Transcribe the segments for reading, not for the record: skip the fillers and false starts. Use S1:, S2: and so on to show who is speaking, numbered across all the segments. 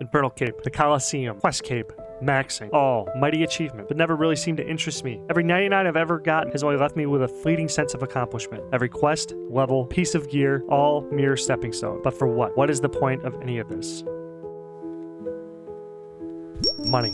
S1: Infernal Cape, the Coliseum, Quest Cape, maxing. All mighty achievement, but never really seemed to interest me. Every 99 I've ever gotten has only left me with a fleeting sense of accomplishment. Every quest, level, piece of gear, all mere stepping stone. But for what? What is the point of any of this? Money.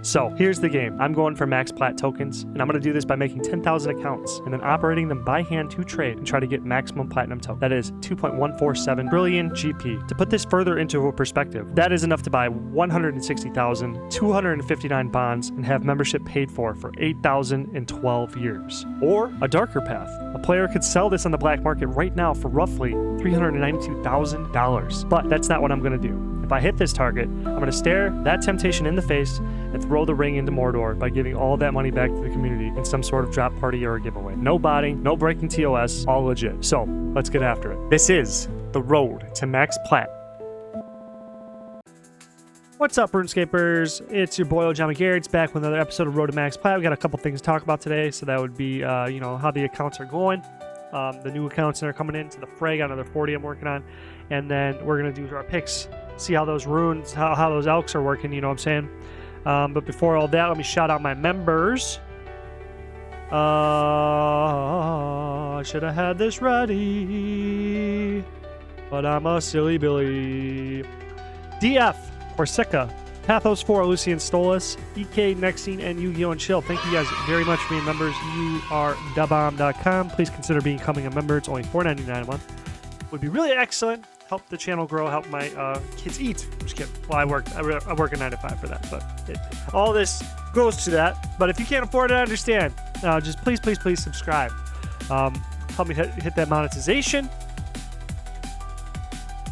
S1: So here's the game. I'm going for max PLAT tokens, and I'm going to do this by making 10,000 accounts and then operating them by hand to trade and try to get maximum platinum token. That is 2.147 trillion GP. To put this further into a perspective, that is enough to buy 160,259 bonds and have membership paid for 8,012 years. Or a darker path. A player could sell this on the black market right now for roughly $392,000. But that's not what I'm going to do. If I hit this target, I'm going to stare that temptation in the face and throw the ring into Mordor by giving all of that money back to the community in some sort of drop party or a giveaway. No botting, no breaking TOS, all legit. So, let's get after it. This is the road to max PLAT. What's up, RuneScapers? It's your boy, John McGarrett's back with another episode of Road to Max PLAT. We got a couple things to talk about today, so that would be, how the accounts are going. The new accounts that are coming into the fray, got another 40 I'm working on. And then we're going to do our picks, see how those runes, how those elks are working, you know what I'm saying? But before all that, let me shout out my members. I should have had this ready, but I'm a silly Billy. DF, Corsica, Pathos4, Lucian Stolas, EK, Nexine, and Yu-Gi-Oh! And Chill. Thank you guys very much for being members. You are dabomb.com. Please consider becoming a member. It's only $4.99 a month. Would be really excellent. Help the channel grow, help my kids eat. I'm just kidding. Well, I work a 9 to 5 for that, but all this goes to that. But if you can't afford it, I understand. Just please subscribe. Help me hit that monetization.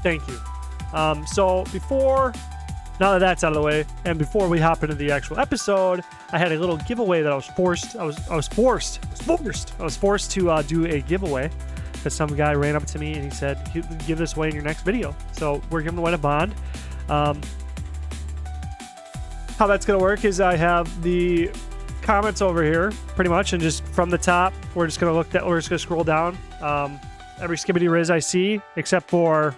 S1: Thank you. So now that that's out of the way, and before we hop into the actual episode, I had a little giveaway that I was forced to do a giveaway. Because some guy ran up to me and he said, give this away in your next video. So we're giving away a bond. How that's going to work is I have the comments over here, pretty much, and just from the top, we're just going to scroll down. Every skibbity riz I see, except for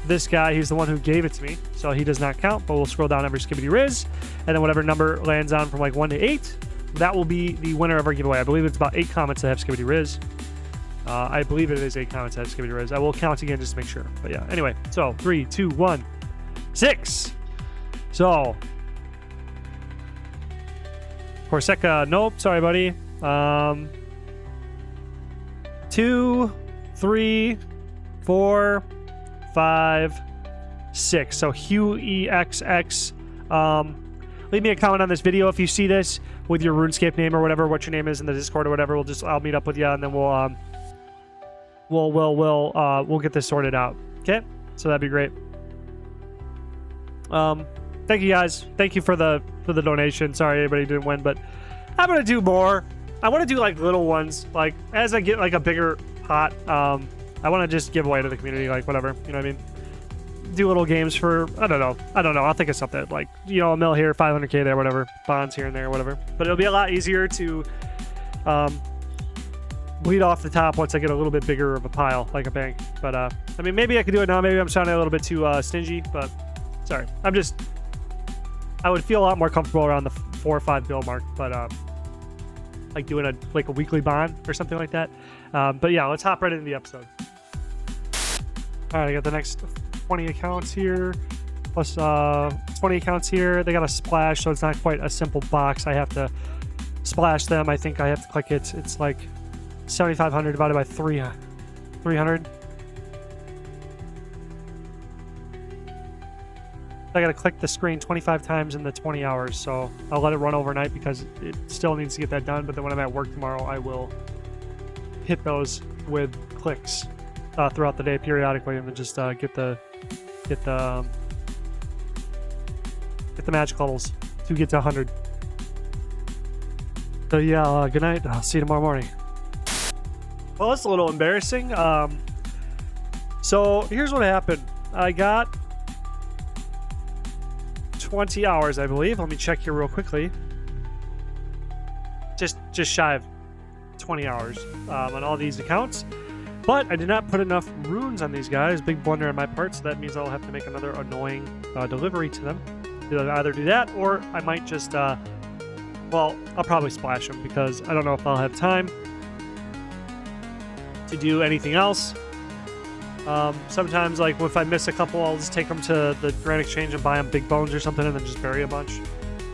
S1: this guy, he's the one who gave it to me, so he does not count, but we'll scroll down every skibbity riz, and then whatever number lands on from like 1 to 8, that will be the winner of our giveaway. I believe it's about 8 comments that have skibbity riz. I believe it is 8 comments that have skibbity riz. I will count again just to make sure. But yeah, anyway. So, 3, 2, 1, 6. So, Corsica, nope. Sorry, buddy. 2, 3, 4, 5, 6. So, HughEXX. Leave me a comment on this video if you see this with your RuneScape name or whatever, what your name is in the Discord or whatever. I'll meet up with you, and then we'll get this sorted out. Okay, so that'd be great. Thank you guys. Thank you for the donation. Sorry everybody didn't win, but I'm gonna do more. I want to do like little ones. Like as I get like a bigger pot, I want to just give away to the community, like whatever. You know what I mean? Do little games for I don't know. I'll think of something like a mil here, 500k there, whatever. Bonds here and there, whatever. But it'll be a lot easier to bleed off the top once I get a little bit bigger of a pile, like a bank. But I mean, maybe I could do it now. Maybe I'm sounding a little bit too stingy, but sorry. I would feel a lot more comfortable around the 4 or 5 bill mark, but like doing a weekly bond or something like that. But yeah, let's hop right into the episode. All right, I got the next 20 accounts here, plus 20 accounts here. They got a splash, so it's not quite a simple box. I have to splash them. I think I have to click it. It's like 7,500 divided by 300. I gotta click the screen 25 times in the 20 hours, so I'll let it run overnight because it still needs to get that done. But then when I'm at work tomorrow, I will hit those with clicks throughout the day periodically, and then just get the magic levels to get to 100. So yeah, good night. I'll see you tomorrow morning. Well, that's a little embarrassing. So here's what happened. I got 20 hours, I believe. Let me check here real quickly. Just shy of 20 hours on all these accounts. But I did not put enough runes on these guys. Big blunder on my part, so that means I'll have to make another annoying delivery to them. I'll either do that, or I might just, well, I'll probably splash them because I don't know if I'll have time to do anything else. Sometimes, like, if I miss a couple, I'll just take them to the Grand Exchange and buy them big bones or something and then just bury a bunch.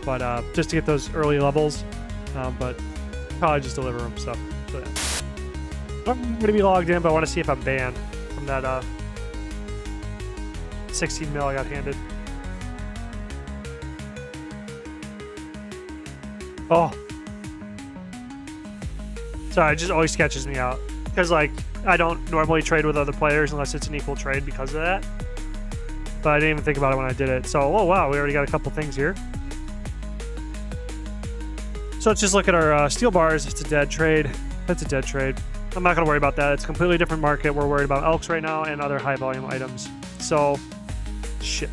S1: But just to get those early levels. But probably just deliver them, so yeah. I'm going to be logged in, but I want to see if I'm banned from that 16 mil I got handed. Oh. Sorry, it just always catches me out. Because, like, I don't normally trade with other players unless it's an equal trade because of that. But I didn't even think about it when I did it. So, oh wow, we already got a couple things here. So let's just look at our steel bars. It's a dead trade. That's a dead trade. I'm not going to worry about that. It's a completely different market. We're worried about elks right now and other high volume items. So, shit.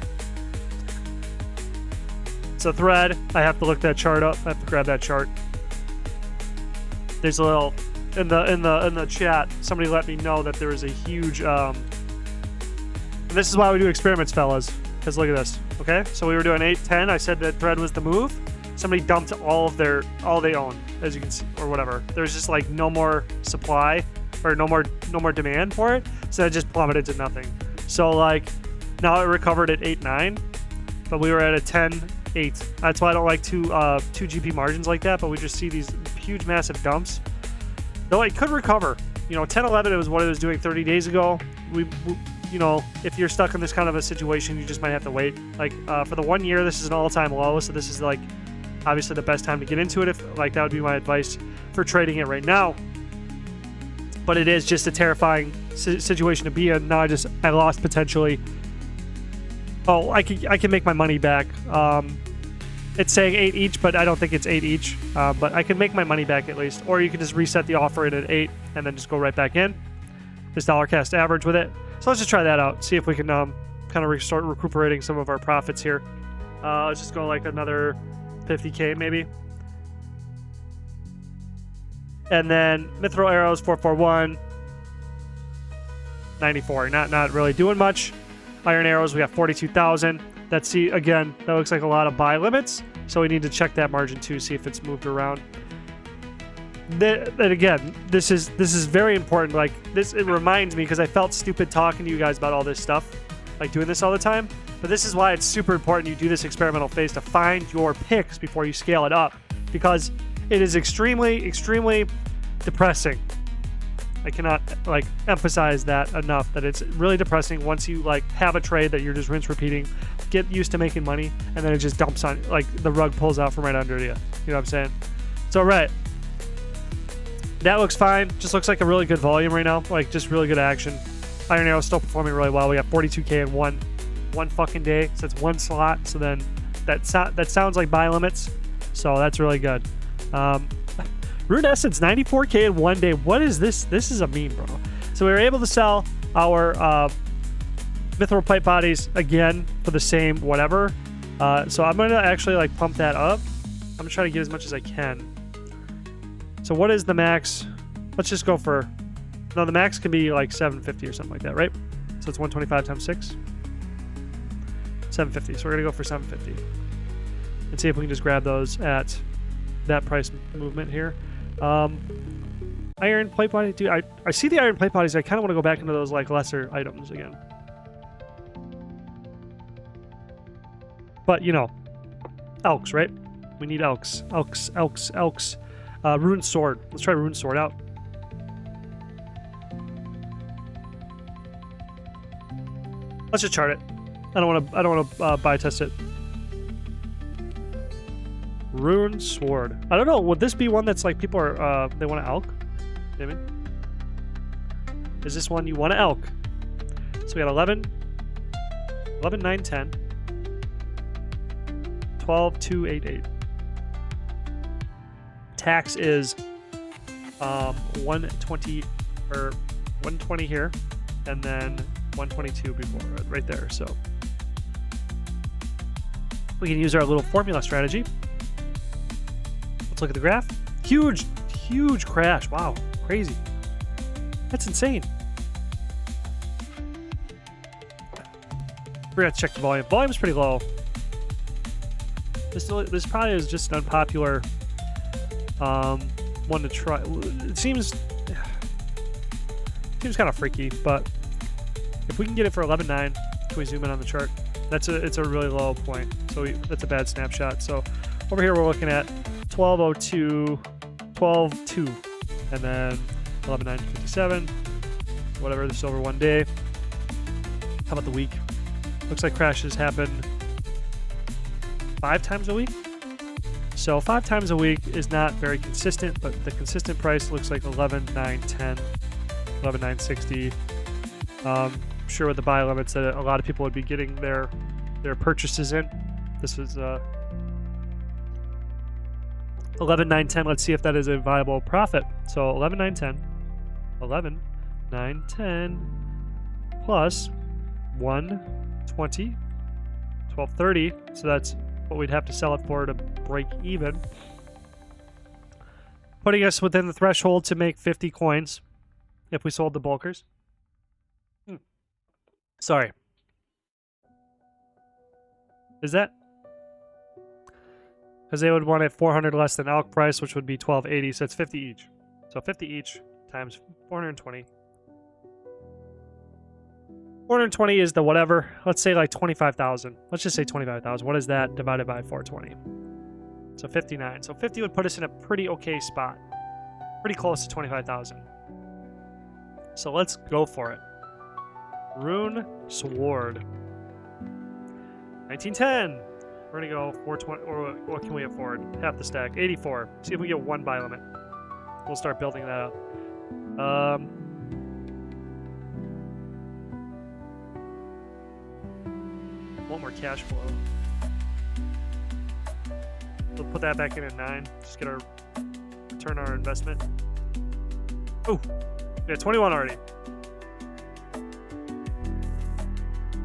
S1: It's a thread. I have to look that chart up. I have to grab that chart. There's a little in the chat. Somebody let me know that there is a huge. And this is why we do experiments, fellas. Because look at this. Okay, so we were doing 8-10. I said that thread was the move. Somebody dumped all they own, as you can see, or whatever. There's just like no more supply or no more demand for it, so it just plummeted to nothing. So like now it recovered at 8-9, but we were at a 10-8. That's why I don't like two GP margins like that. But we just see these huge, massive dumps. Though it could recover. You know, 10-11 it was what it was doing 30 days ago. We you know, if you're stuck in this kind of a situation, you just might have to wait. Like for the 1 year, this is an all-time low, so this is like obviously the best time to get into it. If like that would be my advice for trading it right now. But it is just a terrifying situation to be in. Now I lost potentially. Oh, I can make my money back. It's saying 8 each, but I don't think it's 8 each. But I can make my money back at least. Or you can just reset the offer in at 8 and then just go right back in. Just dollar cost average with it. So let's just try that out. See if we can kind of start recuperating some of our profits here. Let's just go like another 50k maybe. And then Mithril Arrows 441. 94. Not really doing much. Iron Arrows, we got 42,000. That's, see, again, that looks like a lot of buy limits. So we need to check that margin too, see if it's moved around. Then again, this is very important. Like this, it reminds me because I felt stupid talking to you guys about all this stuff, like doing this all the time. But this is why it's super important you do this experimental phase to find your picks before you scale it up, because it is extremely, extremely depressing. I cannot like emphasize that enough, that it's really depressing once you like have a trade that you're just rinse repeating, get used to making money, and then it just dumps on, like the rug pulls out from right under you. You know what I'm saying? So right. That looks fine. Just looks like a really good volume right now. Like just really good action. Iron Arrow still performing really well. We got 42k in one fucking day. So it's one slot. So then that sounds like buy limits. So that's really good. Rune Essence 94k in 1 day. What is this? This is a meme, bro. So we were able to sell our Mithril Pipe Bodies again for the same whatever. So I'm gonna actually like pump that up. I'm gonna try to get as much as I can. So what is the max? Let's just go for... No, the max can be like 750 or something like that, right? So it's 125 times 6. 750. So we're going to go for 750. And see if we can just grab those at that price movement here. Iron plate body. Dude, I see the iron plate bodies. I kind of want to go back into those like lesser items again. But, you know, elks, right? We need elks. Elks. Rune Sword. Let's try Rune Sword out. Let's just chart it. I don't want to buy test it. Rune Sword. I don't know. Would this be one that's like people are they want to elk? Maybe. Is this one you want to elk? So we got 11, 9, 10, 12, 2, 8, 8. Tax is 120 or 120 here, and then 122 before right there. So we can use our little formula strategy. Let's look at the graph. Huge crash. Wow, crazy. That's insane. Forgot to check the volume. Volume's pretty low. This probably is just an unpopular one to try. It seems kind of freaky, but if we can get it for 11.9, can we zoom in on the chart? It's a really low point, so that's a bad snapshot. So over here we're looking at 12.02, 12.2, and then 11.957. Whatever. This is over 1 day. How about the week? Looks like crashes happen 5 times a week. So 5 times a week is not very consistent, but the consistent price looks like 11.910, 11.960. Sure, with the buy limits that a lot of people would be getting their purchases in. This is 11.910. Let's see if that is a viable profit. So 11.910, 11.910 plus 120, 12.30. So that's what we'd have to sell it for to break even, putting us within the threshold to make 50 coins if we sold the bulkers. Sorry. Is that? Because they would want it 400 less than ALK price, which would be 12.80, so it's 50 each. So 50 each times 420. 420 is the whatever. Let's say like 25,000. Let's just say 25,000. What is that divided by 420? So 59. So 50 would put us in a pretty okay spot. Pretty close to 25,000. So let's go for it. Rune Sword. 1910. We're gonna go 420, or what can we afford? Half the stack. 84. See if we get 1 buy limit. We'll start building that up. Want more cash flow. We'll put that back in at 9. Just get our return on our investment. Oh, yeah, 21 already.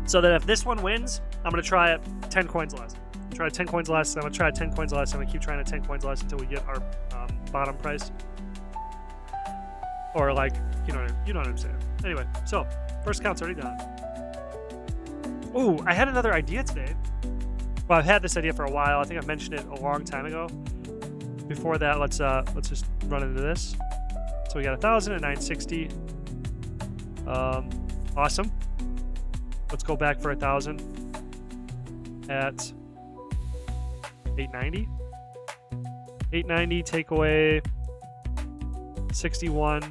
S1: So that if this one wins, I'm going to try it 10 coins less. Try 10 coins less, I'm going to try 10 coins less, I'm going to keep trying at 10 coins less until we get our bottom price. Or like, you know what I'm saying. Anyway, so, first count's already done. Ooh, I had another idea today. Well, I've had this idea for a while. I think I mentioned it a long time ago. Before that, let's just run into this. So we got 1,000 at 960. Awesome. Let's go back for 1,000 at 890. 890 take away 61. I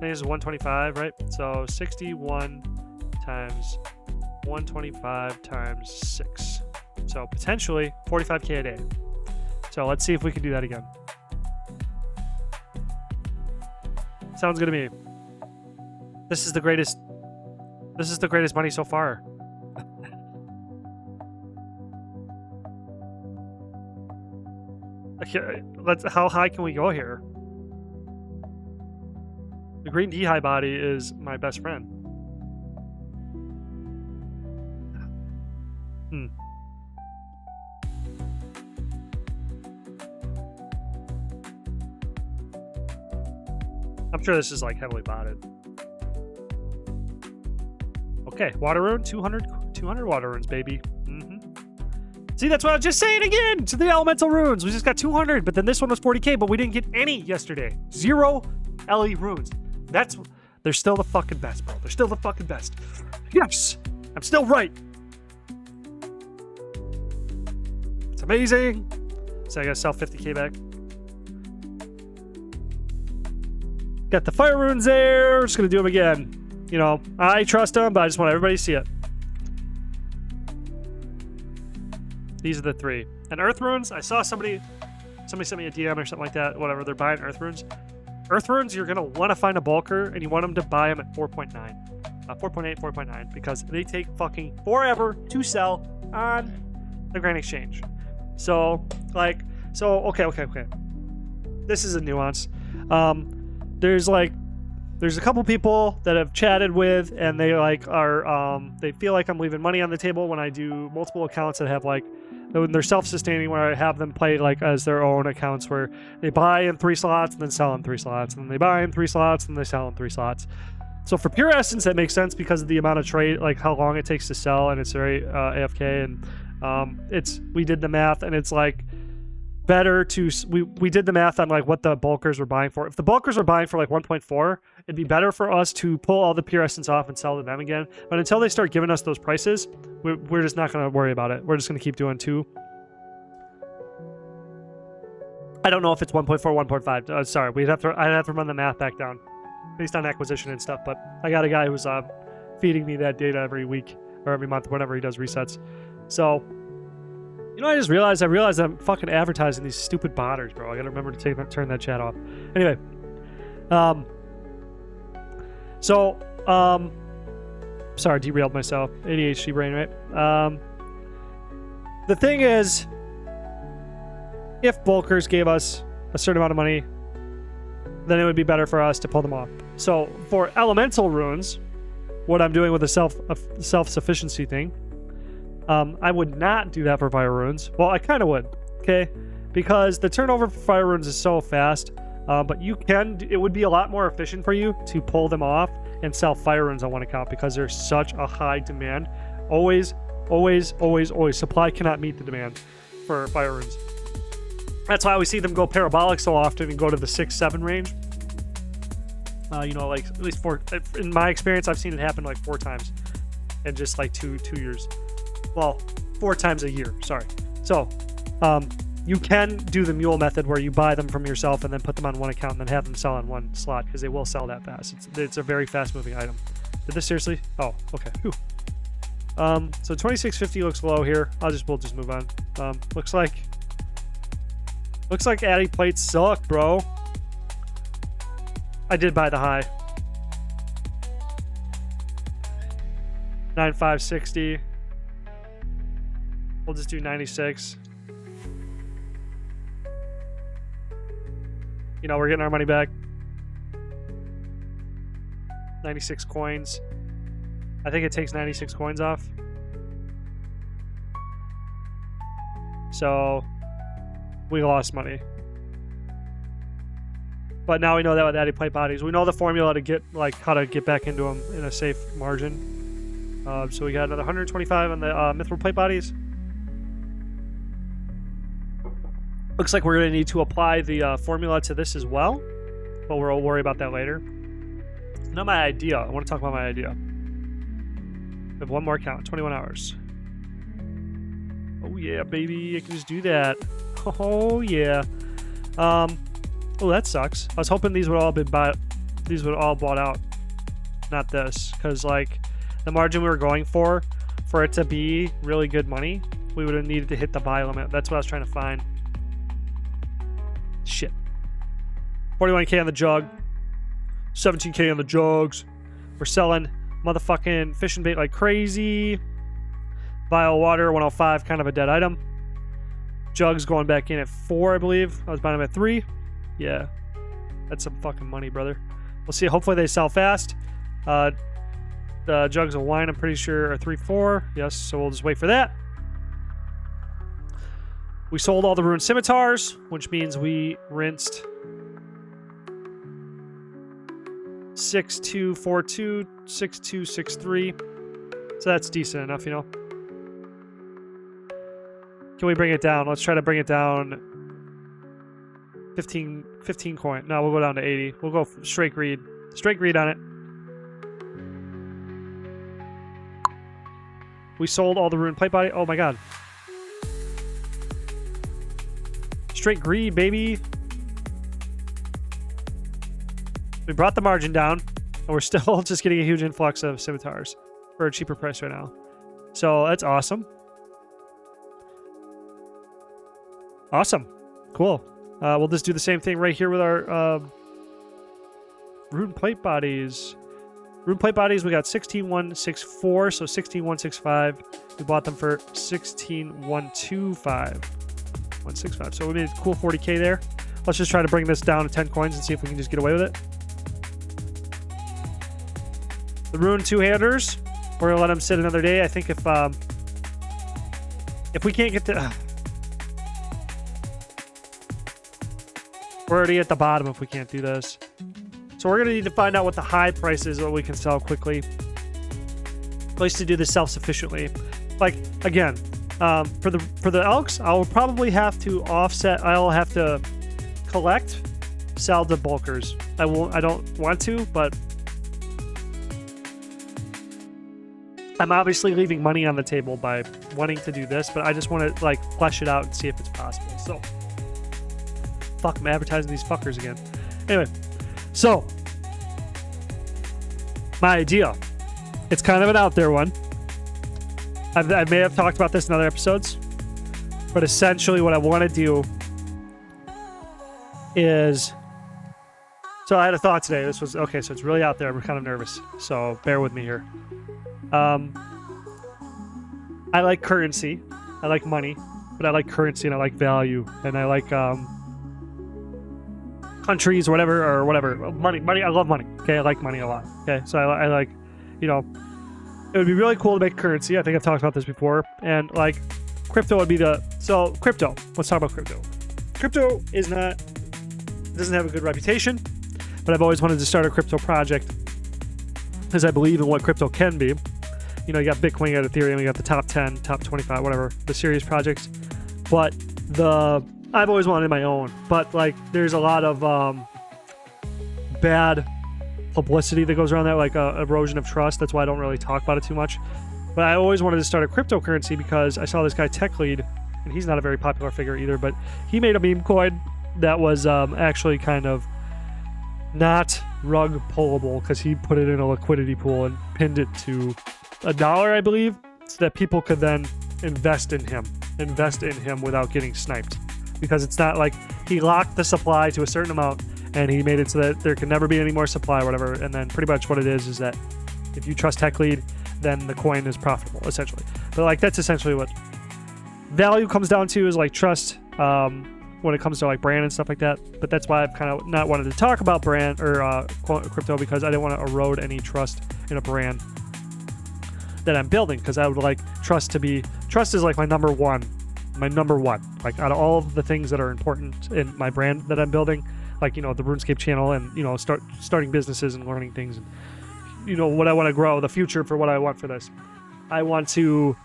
S1: think this is 125, right? So 61 times 125 times 6. So potentially 45K a day. So let's see if we can do that again. Sounds good to me. This is the greatest money so far. Okay, how high can we go here? The green D-high body is my best friend. I'm sure this is like heavily botted. Okay, water rune, 200 water runes, baby. See, that's what I was just saying again to the elemental runes. We just got 200, but then this one was 40K, but we didn't get any yesterday. 0 LE runes. They're still the fucking best, bro. They're still the fucking best. Yes, I'm still right. It's amazing. So I gotta sell 50K back. Got the fire runes there. Just gonna do them again. You know, I trust them, but I just want everybody to see it. These are the 3. And earth runes, I saw somebody sent me a DM or something like that. Whatever, they're buying earth runes. Earth runes, you're gonna want to find a bulker, and you want them to buy them at 4.9, 4.8, 4.9, because they take fucking forever to sell on the Grand Exchange. So, okay. This is a nuance. There's a couple people that I've chatted with, and they they feel like I'm leaving money on the table when I do multiple accounts that have they're self-sustaining, where I have them play as their own accounts where they buy in 3 slots and then sell in 3 slots, and then they buy in 3 slots and they sell in 3 slots. So for pure essence, that makes sense because of the amount of trade, like how long it takes to sell, and it's very AFK. And we did the math, and it's like better to we did the math on like what the bulkers were buying for. If the bulkers were buying for like 1.4, it'd be better for us to pull all the pure essence off and sell to them again. But until they start giving us those prices, we're just not going to worry about it. We're just going to keep doing 2. I don't know if it's 1.4, 1.5. Sorry, I'd have to run the math back down based on acquisition and stuff. But I got a guy who's feeding me that data every week or every month whenever he does resets. So, you know, I realized I'm fucking advertising these stupid botters, bro. I gotta remember to turn that chat off. Anyway, sorry, derailed myself. ADHD brain, right? The thing is, if bulkers gave us a certain amount of money, then it would be better for us to pull them off. So for elemental runes, what I'm doing with the self-sufficiency thing, I would not do that for fire runes. Well, I kind of would, okay? Because the turnover for fire runes is so fast, but it would be a lot more efficient for you to pull them off and sell fire runes on one account because there's such a high demand. Always, always, always, always. Supply cannot meet the demand for fire runes. That's why we see them go parabolic so often and go to the 6-7 range. You know, like at least 4. In my experience, I've seen it happen like 4 times in just like two years. Well, 4 times a year. Sorry. So, you can do the mule method where you buy them from yourself and then put them on one account and then have them sell on one slot because they will sell that fast. It's a very fast-moving item. Did this seriously? Oh, okay. Whew. So 2650 looks low here. We'll just move on. Looks like Addy plates suck, bro. I did buy the high. 9560. We'll just do 96. You know, we're getting our money back. 96 coins. I think it takes 96 coins off. So we lost money. But now we know that with Addy plate bodies. We know the formula to get, like, how to get back into them in a safe margin. So we got another 125 on the mithril plate bodies. Looks like we're going to need to apply the formula to this as well. But we'll worry about that later. Not my idea. I want to talk about my idea. We have one more count. 21 hours. Oh, yeah, baby. I can just do that. Oh, yeah. Oh, that sucks. I was hoping these would all bought out. Not this. Because, like, the margin we were going for it to be really good money, we would have needed to hit the buy limit. That's what I was trying to find. Shit. 41k on the jug. 17k on the jugs. We're selling motherfucking fishing bait like crazy. Vial water, 105, kind of a dead item. Jugs going back in at 4, I believe. I was buying them at 3. Yeah. That's some fucking money, brother. We'll see. Hopefully they sell fast. The jugs of wine, I'm pretty sure, are 3-4. Yes, so we'll just wait for that. We sold all the ruined scimitars, which means we rinsed 6242, 6263. So that's decent enough, you know. Can we bring it down? Let's try to bring it down 15 coin. No, we'll go down to 80. We'll go straight greed. Straight greed on it. We sold all the ruined plate body. Oh my god. Straight greed, baby. We brought the margin down, and we're still just getting a huge influx of scimitars for a cheaper price right now. So that's awesome. Awesome. Cool. We'll just do the same thing right here with our rune plate bodies. Rune plate bodies, we got 16,164, so 16,165. We bought them for 16,125. 165. So we made a cool 40k there. Let's just try to bring this down to 10 coins and see if we can just get away with it. The rune two-handers, we're gonna let them sit another day. I think if we can't get the we're already at the bottom if we can't do this. So we're gonna need to find out what the high price is that we can sell quickly. At least to do this self-sufficiently. Like again, for the elks, I will probably have to offset. I'll have to collect, sell to bulkers. I don't want to, but I'm obviously leaving money on the table by wanting to do this. But I just want to like flesh it out and see if it's possible. So, fuck, I'm advertising these fuckers again. Anyway, so my idea. It's kind of an out there one. I may have talked about this in other episodes, but essentially what I want to do is... So I had a thought today. This was... Okay, so it's really out there. I'm kind of nervous, so bear with me here. I like currency. I like money, but I like currency and I like value, and I like countries or whatever. Money. I love money. Okay, I like money a lot. Okay, so I like... You know, it would be really cool to make currency. I think I've talked about this before. And, like, crypto would be the... So, crypto. Let's talk about crypto. Crypto is not... doesn't have a good reputation. But I've always wanted to start a crypto project because I believe in what crypto can be. You know, you got Bitcoin, you got Ethereum, you got the top 10, top 25, whatever, the serious projects. But I've always wanted my own. But, like, there's a lot of bad... publicity that goes around that, like erosion of trust. That's why I don't really talk about it too much. But I always wanted to start a cryptocurrency because I saw this guy Tech Lead, and he's not a very popular figure either, but he made a meme coin that was actually kind of not rug pullable because he put it in a liquidity pool and pinned it to $1, I believe, so that people could then invest in him without getting sniped. Because it's not like he locked the supply to a certain amount and he made it so that there can never be any more supply or whatever. And then pretty much what it is that if you trust Tech Lead, then the coin is profitable, essentially. But like that's essentially what value comes down to, is like trust when it comes to like brand and stuff like that. But that's why I've kind of not wanted to talk about brand or crypto, because I didn't want to erode any trust in a brand that I'm building, because I would like trust is like my number one. Like out of all of the things that are important in my brand that I'm building, like, you know, the RuneScape channel and, you know, starting businesses and learning things and, you know, what I want to grow, the future for what I want for this. I want to,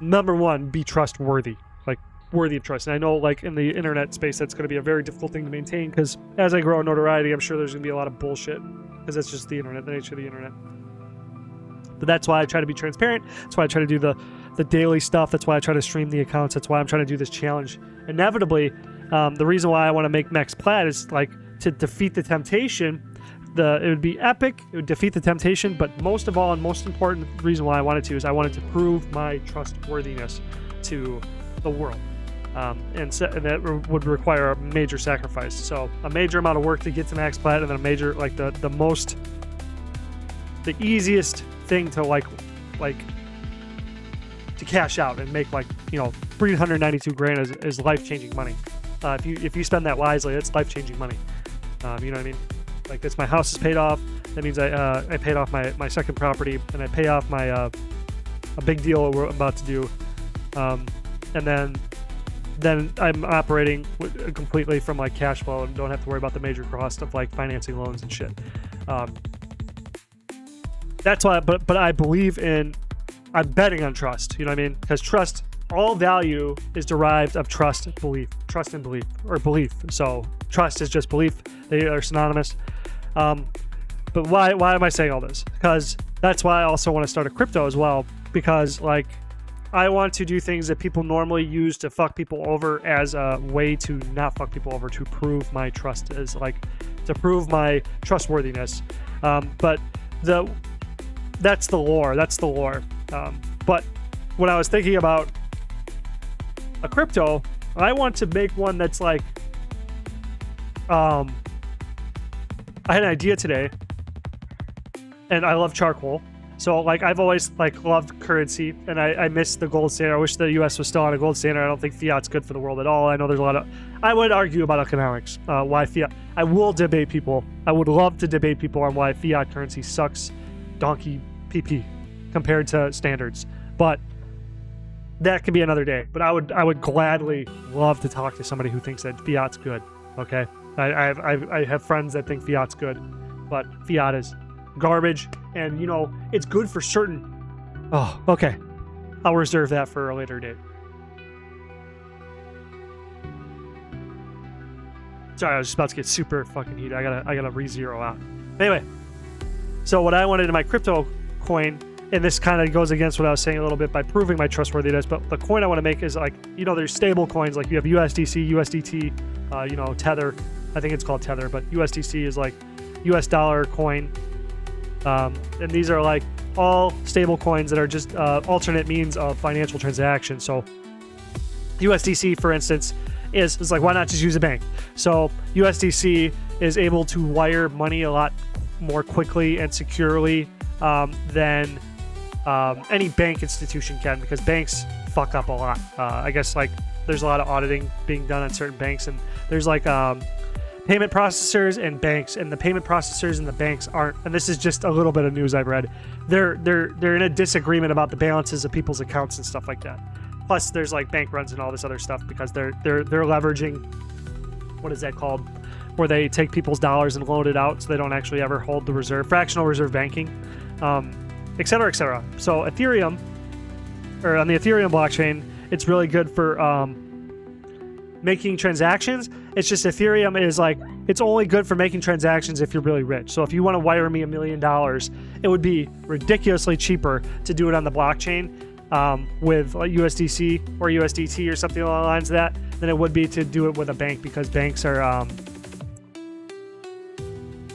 S1: number one, be trustworthy, like worthy of trust. And I know, like, in the internet space, that's going to be a very difficult thing to maintain, because as I grow in notoriety, I'm sure there's going to be a lot of bullshit, because that's just the internet, the nature of the internet. But that's why I try to be transparent. That's why I try to do the daily stuff. That's why I try to stream the accounts. That's why I'm trying to do this challenge. Inevitably, the reason why I want to make Max Plat is like to defeat the temptation. It would be epic. It would defeat the temptation. But most of all, and most important reason why I wanted to, is I wanted to prove my trustworthiness to the world. And that would require a major sacrifice. So a major amount of work to get to Max Plat, and then a major, like the easiest thing to like to cash out and make, like, you know, 392 grand is life-changing money. If you spend that wisely, it's life-changing money. You know what I mean? Like, this, my house is paid off. That means I paid off my second property, and I pay off my a big deal we're about to do, and then I'm operating completely from like cash flow and don't have to worry about the major cost of like financing loans and shit. That's why, but I believe in, I'm betting on trust, you know what I mean? Because trust, all value is derived of trust and belief. So trust is just belief. They are synonymous. But why am I saying all this? Because that's why I also want to start a crypto as well, because like I want to do things that people normally use to fuck people over as a way to not fuck people over, to prove my trust, is like to prove my trustworthiness. But that's the lore. But when I was thinking about a crypto, I want to make one that's like, I had an idea today, and I love charcoal. So like I've always like loved currency, and I miss the gold standard. I wish the U.S. was still on a gold standard. I don't think fiat's good for the world at all. I know there's a lot of, I would argue about economics, why fiat. I will debate people. I would love to debate people on why fiat currency sucks donkey PP compared to standards, but that could be another day. But I would gladly love to talk to somebody who thinks that fiat's good. Okay, I have friends that think fiat's good, but fiat is garbage, and you know it's good for certain. Oh, okay. I'll reserve that for a later date. Sorry, I was just about to get super fucking heated. I gotta re-zero out. Anyway, so what I wanted in my crypto coin, and this kind of goes against what I was saying a little bit by proving my trustworthiness, but the coin I want to make is like, you know, there's stable coins, like you have USDC, USDT, you know, Tether. I think it's called Tether, but USDC is like US dollar coin. And these are like all stable coins that are just alternate means of financial transactions. So USDC, for instance, is like, why not just use a bank? So USDC is able to wire money a lot more quickly and securely than any bank institution can, because banks fuck up a lot. I guess like there's a lot of auditing being done on certain banks, and there's like payment processors and banks, and the payment processors and the banks aren't, and this is just a little bit of news I've read, they're in a disagreement about the balances of people's accounts and stuff like that. Plus there's like bank runs and all this other stuff, because they're leveraging, what is that called, where they take people's dollars and loan it out, so they don't actually ever hold the reserve, fractional reserve banking, et cetera, et cetera. So Ethereum, or on the Ethereum blockchain, it's really good for making transactions. It's just Ethereum is like, it's only good for making transactions if you're really rich. So if you want to wire me $1 million, it would be ridiculously cheaper to do it on the blockchain with like USDC or USDT or something along the lines of that than it would be to do it with a bank, because banks are, I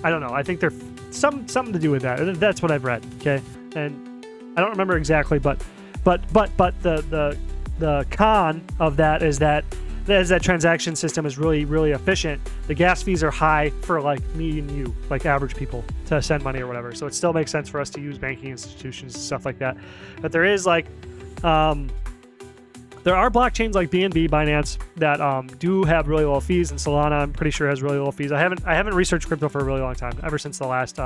S1: don't know, I think they're something to do with that. That's what I've read, okay? And I don't remember exactly, but the con of that is that as that transaction system is really, really efficient, the gas fees are high for like me and you, like average people, to send money or whatever. So it still makes sense for us to use banking institutions and stuff like that. But there is like, there are blockchains like BNB, Binance, that do have really low fees, and Solana, I'm pretty sure, has really low fees. I haven't researched crypto for a really long time, ever since the last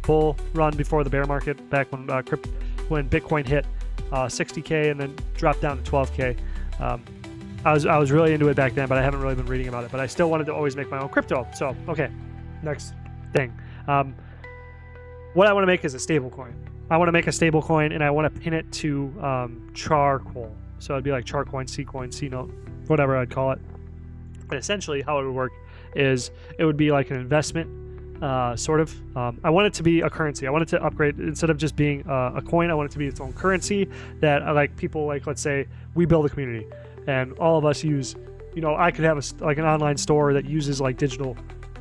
S1: bull run before the bear market, back when Bitcoin hit 60K and then dropped down to 12K. I was really into it back then, but I haven't really been reading about it. But I still wanted to always make my own crypto. So, okay, next thing. What I want to make is a stable coin. I want to make a stable coin, and I want to pin it to charcoal. So it'd be like Charcoin, C-Coin, C-Note, whatever I'd call it. But essentially how it would work is it would be like an investment, sort of. I want it to be a currency. I want it to upgrade. Instead of just being a coin, I want it to be its own currency that like people, like, let's say we build a community and all of us use, you know, I could have like an online store that uses like digital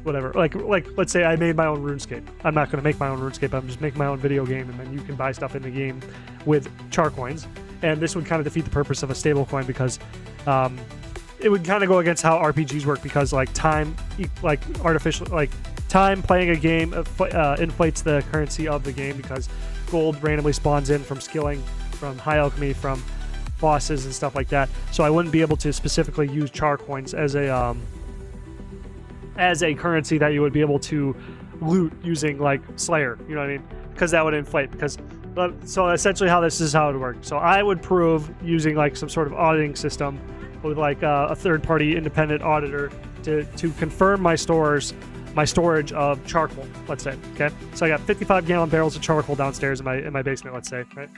S1: whatever, like let's say I made my own RuneScape. I'm not going to make my own RuneScape. I'm just making my own video game, and then you can buy stuff in the game with Charcoins. And this would kind of defeat the purpose of a stable coin, because it would kind of go against how RPGs work, because like time, like artificial, like time playing a game inflates the currency of the game, because gold randomly spawns in from skilling, from high alchemy, from bosses and stuff like that. So I wouldn't be able to specifically use Charcoins as a currency that you would be able to loot using like Slayer, you know what I mean? Because that would inflate. So essentially how this is how it would work. So I would prove using like some sort of auditing system with like a third-party independent auditor to confirm my storage of charcoal, let's say. Okay, so I got 55-gallon barrels of charcoal downstairs in my basement, let's say, right?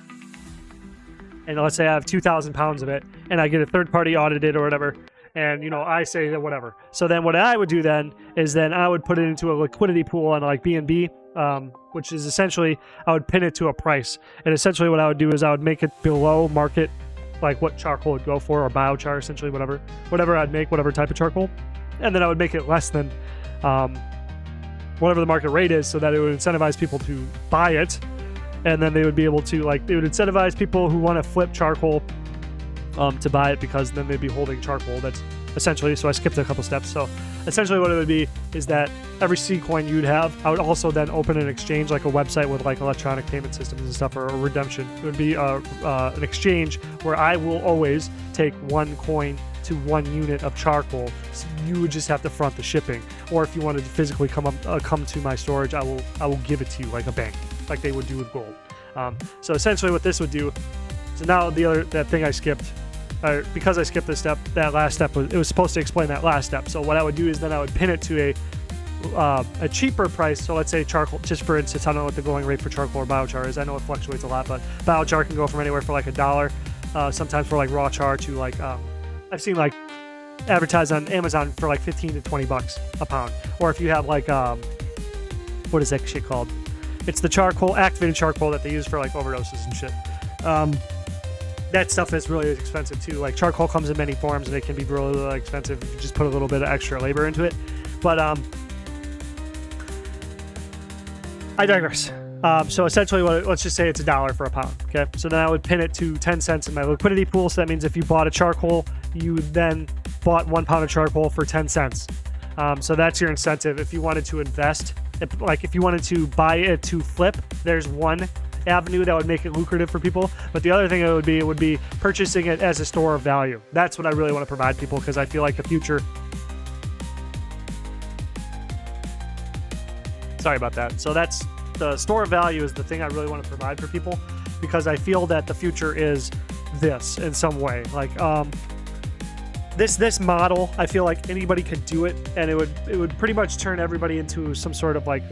S1: And let's say I have 2,000 pounds of it, and I get a third-party audited or whatever, and, you know, I say that whatever. So then what I would do then is then I would put it into a liquidity pool on like BNB, which is essentially I would pin it to a price. And essentially what I would do is I would make it below market, like what charcoal would go for, or biochar, essentially, whatever I'd make, whatever type of charcoal. And then I would make it less than whatever the market rate is, so that it would incentivize people to buy it. And then they would be able to, like, they would incentivize people who want to flip charcoal to buy it, because then they'd be holding charcoal. That's essentially, so I skipped a couple steps. So essentially what it would be is that every C coin you'd have, I would also then open an exchange, like a website with like electronic payment systems and stuff, or a redemption. It would be an exchange where I will always take one coin to 1 unit of charcoal. So you would just have to front the shipping. Or if you wanted to physically come to my storage, I will give it to you like a bank, like they would do with gold. So essentially what this would do, so now that thing I skipped, because I skipped this step, that last step it was supposed to explain that last step. So what I would do is then I would pin it to a cheaper price. So let's say charcoal, just for instance, I don't know what the going rate for charcoal or biochar is. I know it fluctuates a lot, but biochar can go from anywhere from like $1, sometimes for like raw char, to like I've seen like advertised on Amazon for like 15 to 20 bucks a pound. Or if you have like what is that shit called? It's the charcoal, activated charcoal that they use for like overdoses and shit. That stuff is really expensive too. Like charcoal comes in many forms and it can be really, really expensive if you just put a little bit of extra labor into it. But I digress. So essentially, let's just say it's $1 for a pound. Okay, so then I would pin it to 10 cents in my liquidity pool. So that means if you bought a charcoal, you then bought 1 pound of charcoal for 10 cents. So that's your incentive. If you wanted to invest, if you wanted to buy it to flip, there's one avenue that would make it lucrative for people. But the other thing it would be purchasing it as a store of value. That's what I really want to provide people, because I feel like the future. Sorry about that. So that's the store of value is the thing I really want to provide for people, because I feel that the future is this in some way. Like this model, I feel like anybody could do it, and it would pretty much turn everybody into some sort of like.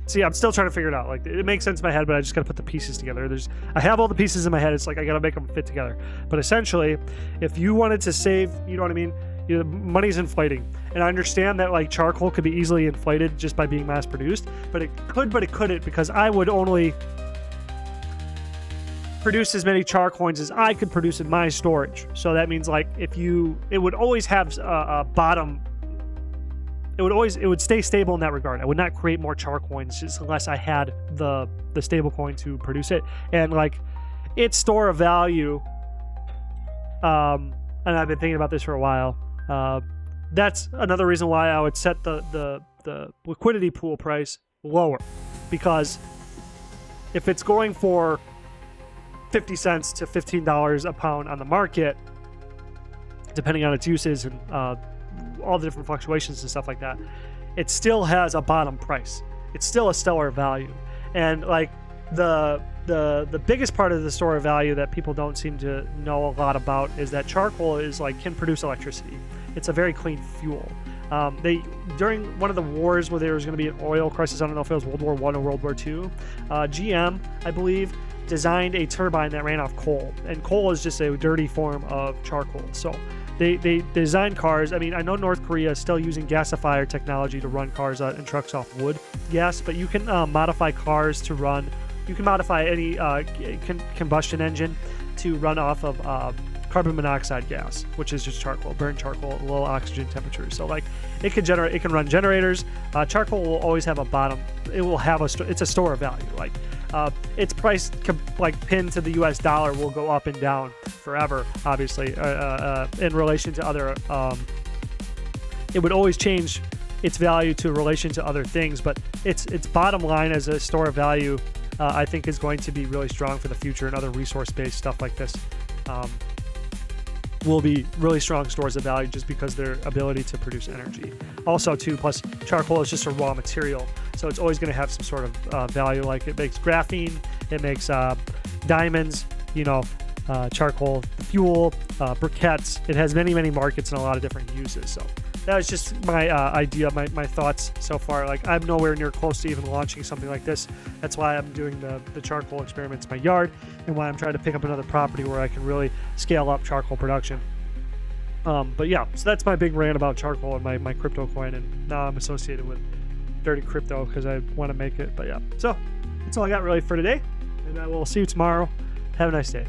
S1: See, I'm still trying to figure it out. Like, it makes sense in my head, but I just got to put the pieces together. I have all the pieces in my head. It's like I got to make them fit together. But essentially, if you wanted to save, you know what I mean? Money's inflating, and I understand that like charcoal could be easily inflated just by being mass produced, but it couldn't, because I would only produce as many char coins as I could produce in my storage. So that means like it would always have a bottom. It would stay stable in that regard. I would not create more char coins just unless I had the stable coin to produce it, and like its store of value. And I've been thinking about this for a while. That's another reason why I would set the liquidity pool price lower, because if it's going for 50 cents to $15 a pound on the market, depending on its uses and all the different fluctuations and stuff like that, it still has a bottom price. It's still a stellar value. And like the biggest part of the store of value that people don't seem to know a lot about is that charcoal can produce electricity. It's a very clean fuel. During one of the wars where there was going to be an oil crisis, I don't know if it was World War I or World War II, GM, I believe, designed a turbine that ran off coal. And coal is just a dirty form of charcoal. So they designed cars. I mean, I know North Korea is still using gasifier technology to run cars and trucks off wood gas, but you can modify cars to run. You can modify any combustion engine to run off of carbon monoxide gas, which is just charcoal, burnt charcoal at low oxygen temperatures. So like it can run generators. Charcoal will always have a bottom. It will have it's a store of value. Like its price pinned to the US dollar will go up and down forever, obviously, in relation to other, it would always change its value to relation to other things, but its bottom line as a store of value, I think is going to be really strong for the future, and other resource-based stuff like this will be really strong stores of value just because their ability to produce energy. Also, too, plus charcoal is just a raw material, so it's always going to have some sort of value. Like it makes graphene, it makes diamonds, charcoal fuel, briquettes. It has many, many markets and a lot of different uses. So that was just my idea, my thoughts so far. Like I'm nowhere near close to even launching something like this. That's why I'm doing the charcoal experiments in my yard, and why I'm trying to pick up another property where I can really scale up charcoal production. But yeah, so that's my big rant about charcoal and my crypto coin, and now I'm associated with dirty crypto because I want to make it. But yeah, so that's all I got really for today, and I will see you tomorrow. Have a nice day.